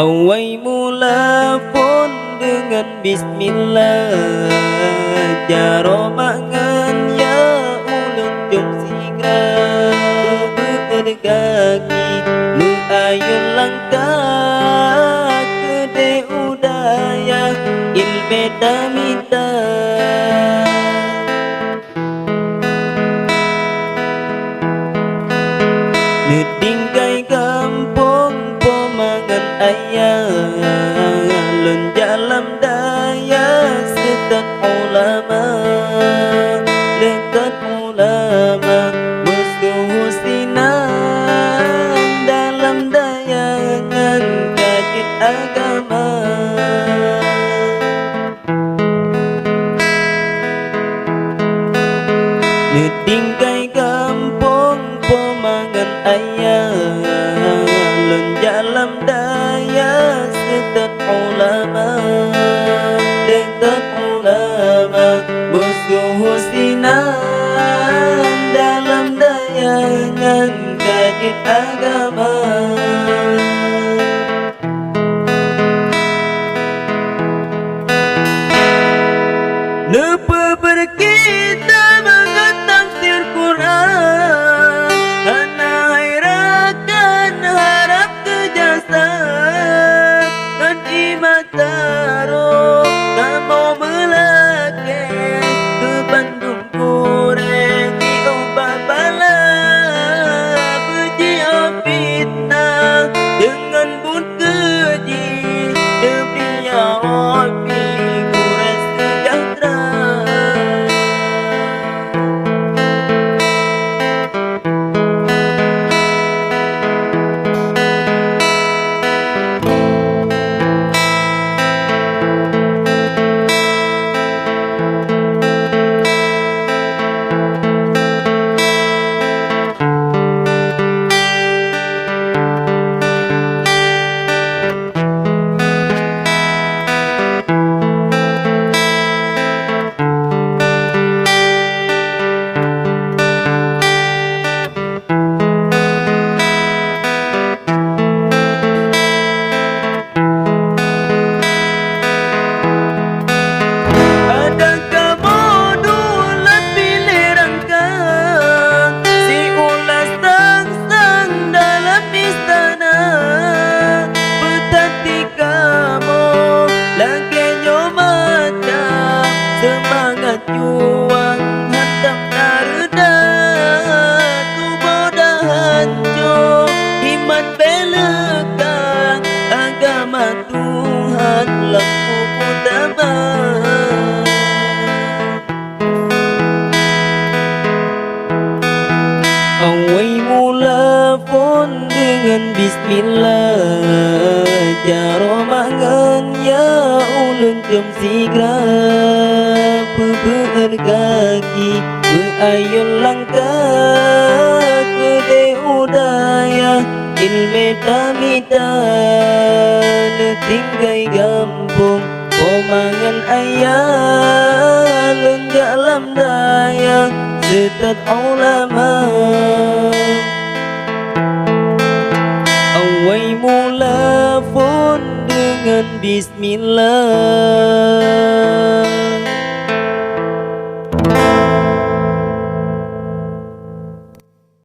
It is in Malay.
Awai mula pun dengan bismillah, jaro mangan ya ulun jom sigra berkaki mengayun langkah kede udaya ilme damita. Nedingkai kampung pemangan ayah lun jalam daya setat ulama dekat ulama musuh sinan dalam dayangan kajian agama. Nedingkai kampung pemangan ayah lun jalam daya setat ulama dekat ulama musuh sinan dalam dayangan kajian agama. Lupa berkita mengetafsir Quran, hana hairakan harap kejasa dan imataro kamu melake ke Bandung kureng di obat bala puji fitnah dengan bun keji demi ya opi kurang sejahtera. Semangat juang hantam nareda tubuh dah hancur iman belekan agama Tuhan lempu utama. Awai mula pun dengan bismillah, jaro mangan ya ulun jom sigra berkaki berayun langkah kede udaya ilme tamita tinggai gampung pemangan ayah lun dalam daya setat ulama. Awai mula pun dengan bismillah.